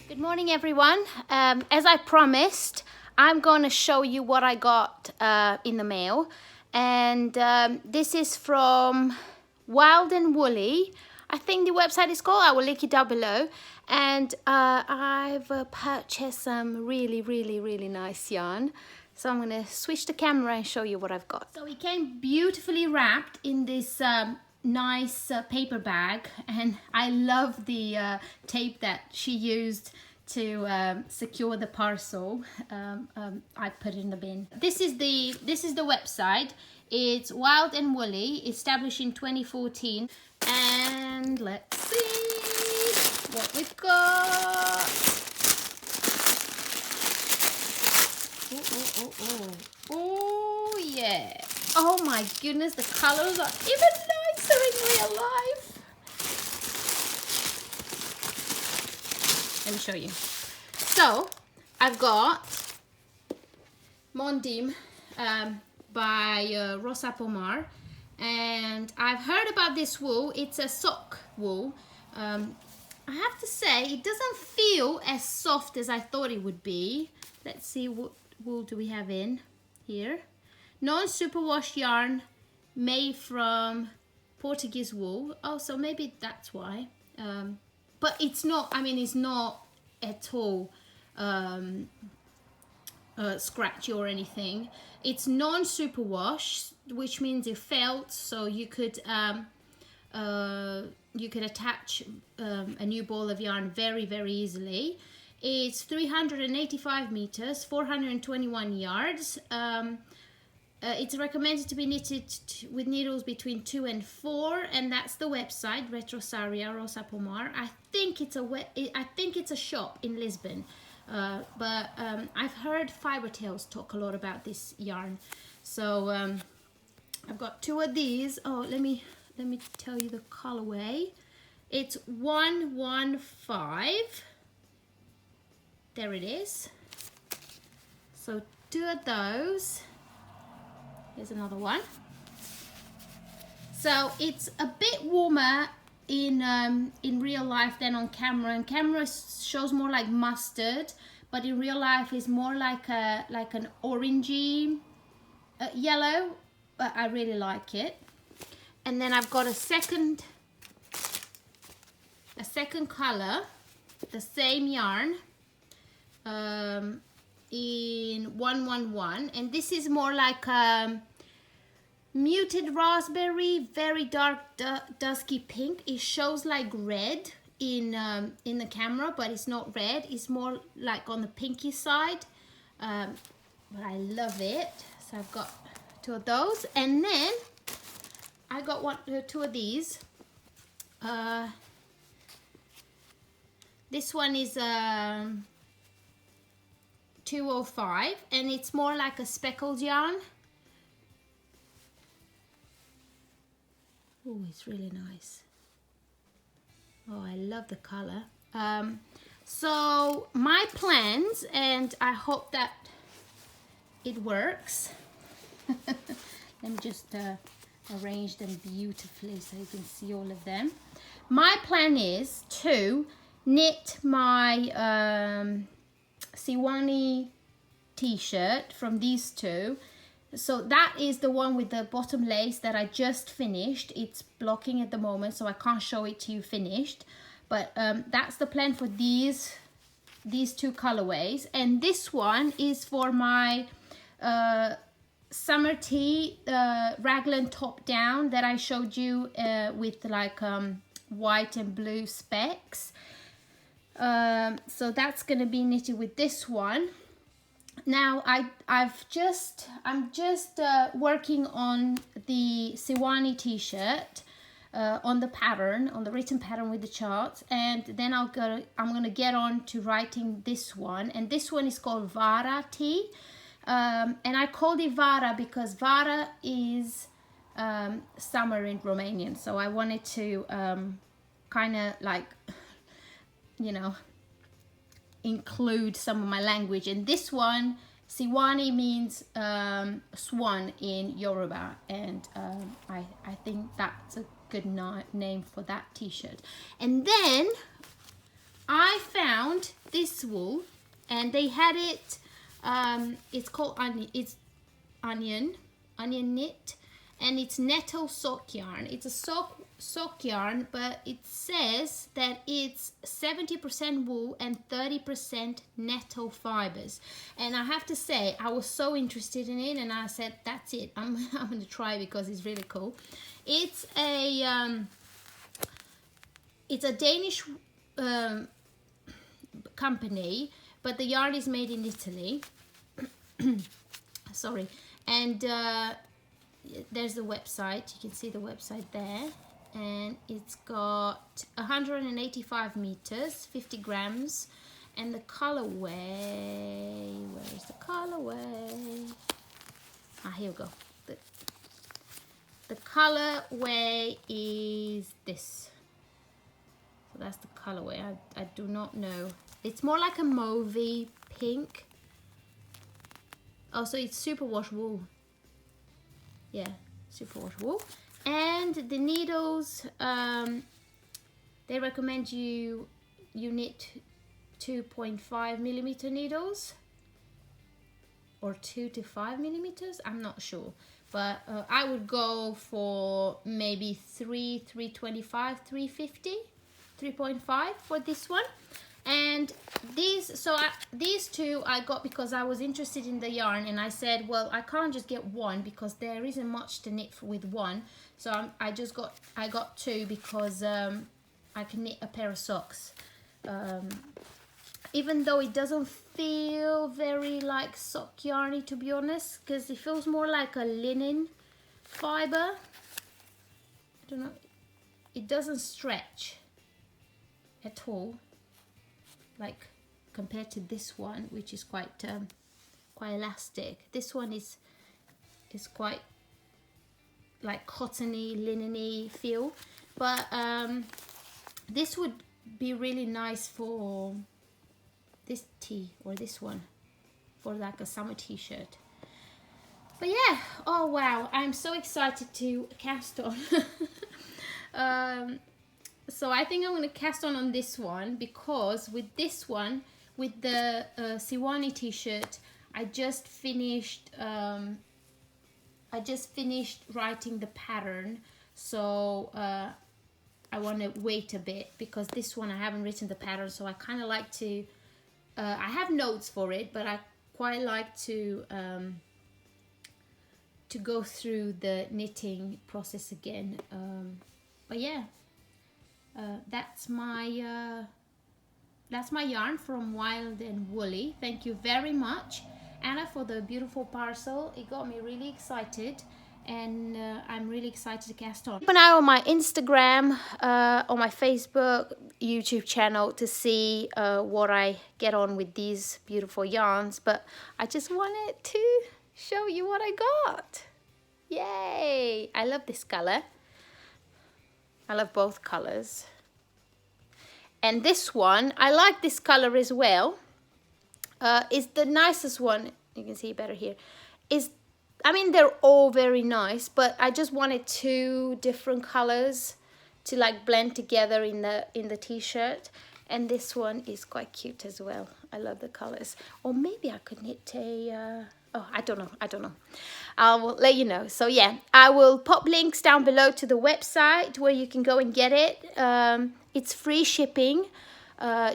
Good morning, everyone. As I promised, I'm going to show you what I got in the mail. And this is from Wild and Woolly. I think the website is called. I will link it down below. And I've purchased some really nice yarn. So I'm going to switch the camera and show you what I've got. So it came beautifully wrapped in this nice paper bag, and I love the tape that she used to secure the parcel. I put it in the bin. This is the website. It's Wild and Woolly, established in 2014. And let's see what we've got. Oh yeah. Oh my goodness, the colors are even nicer in real life. Let me show you. So I've got Mondim by Rosa Pomar, and I've heard about this wool. It's a sock wool. I have to say it doesn't feel as soft as I thought it would be. Let's see, what wool do we have in here? Non-superwash yarn made from Portuguese wool. Oh, so maybe that's why. But it's not, I mean, it's not at all scratchy or anything. It's non-superwash, which means it felt, so you could attach a new ball of yarn very easily. It's 385 meters, 421 yards. It's recommended to be knitted with needles between 2 and 4, and that's the website, Retrosaria Rosa Pomar. I think it's a shop in Lisbon, but I've heard Fiber Tales talk a lot about this yarn. So I've got 2 of these. Oh, let me tell you the colorway. It's 115. There it is. So 2 of those. Here's another one. So it's a bit warmer in real life than on camera. And camera shows more like mustard, but in real life it's more like an orangey yellow. But I really like it. And then I've got a second color, the same yarn, in 111, and this is more like muted raspberry, very dark dusky pink. It shows like red in the camera, but it's not red. It's more like on the pinky side, but I love it. So I've got 2 of those, and then I got 2 of these. This one is 205, and it's more like a speckled yarn. Oh, it's really nice. Oh, I love the color. So my plans, and I hope that it works. Let me just arrange them beautifully so you can see all of them. My plan is to knit my Siwani t-shirt from these 2. So that is the one with the bottom lace that I just finished. It's blocking at the moment, so I can't show it to you finished, but that's the plan for these 2 colorways. And this one is for my summer tee raglan top down that I showed you with like white and blue specks. So that's going to be knitted with this one. Now I'm just working on the Siwani t-shirt, on the pattern, on the written pattern with the charts, and then I'm gonna get on to writing this one. And this one is called Vara tee, and I called it Vara because Vara is summer in Romanian, so I wanted to kind of like, you know, include some of my language. And this one, Siwani, means swan in Yoruba, and I think that's a good name for that t-shirt. And then I found this wool, and they had it. It's called onion. It's onion knit, and it's nettle sock yarn. It's a sock yarn, but it says that it's 70% wool and 30% nettle fibers. And I have to say, I was so interested in it, and I said, that's it. I'm going to try it because it's really cool. It's a Danish company, but the yarn is made in Italy. Sorry. And there's the website. You can see the website there. And it's got 185 meters, 50 grams. And the colorway, where's the colorway? Ah, here we go. The colorway is this. So that's the colorway. I do not know. It's more like a mauvey pink. Oh, so it's superwash wool. Yeah, superwash wool. And the needles, they recommend you knit 2.5 millimeter needles, or 2 to 5 millimeters. I'm not sure, but I would go for maybe 325, 350, 3.5 for this one. And these two I got because I was interested in the yarn, and I said, well, I can't just get one because there isn't much to knit with one. So I got two because I can knit a pair of socks. Even though it doesn't feel very like sock yarny, to be honest, because it feels more like a linen fiber. I don't know. It doesn't stretch at all, like compared to this one, which is quite elastic. This one is quite like cottony, linen-y feel, but this would be really nice for this tee, or this one for like a summer t-shirt. But yeah, oh wow, I'm so excited to cast on. So I think I'm going to cast on this one, because with this one, with the Siwani t-shirt, I just finished writing the pattern, so I want to wait a bit, because this one I haven't written the pattern, so I kind of like to I have notes for it, but I quite like to go through the knitting process again. But yeah, that's my yarn from Wild and Woolly. Thank you very much, Anna, for the beautiful parcel. It got me really excited, and I'm really excited to cast on. Keep an eye on my Instagram, on my Facebook, YouTube channel to see what I get on with these beautiful yarns. But I just wanted to show you what I got. Yay! I love this color. I love both colors. And this one, I like this color as well. It's the nicest one. You can see better here. I mean, they're all very nice, but I just wanted two different colors to like blend together in the t-shirt. And this one is quite cute as well. I love the colors. Or maybe I could knit a I don't know. I will let you know. So yeah, I will pop links down below to the website where you can go and get it. It's free shipping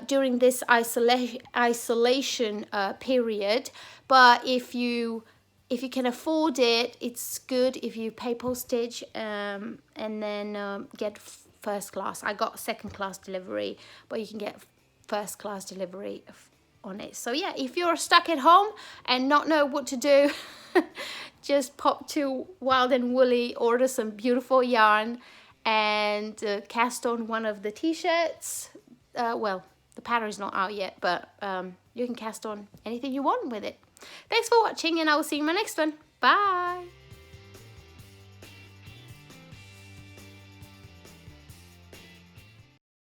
during this isolation period. But if you can afford it, it's good if you pay postage and then get first class. I got second class delivery, but you can get first class delivery on it. So yeah, if you're stuck at home and not know what to do, just pop to Wild and Woolly, order some beautiful yarn, and cast on one of the t-shirts. Well, the pattern is not out yet, but you can cast on anything you want with it. Thanks for watching, and I will see you in my next one. Bye!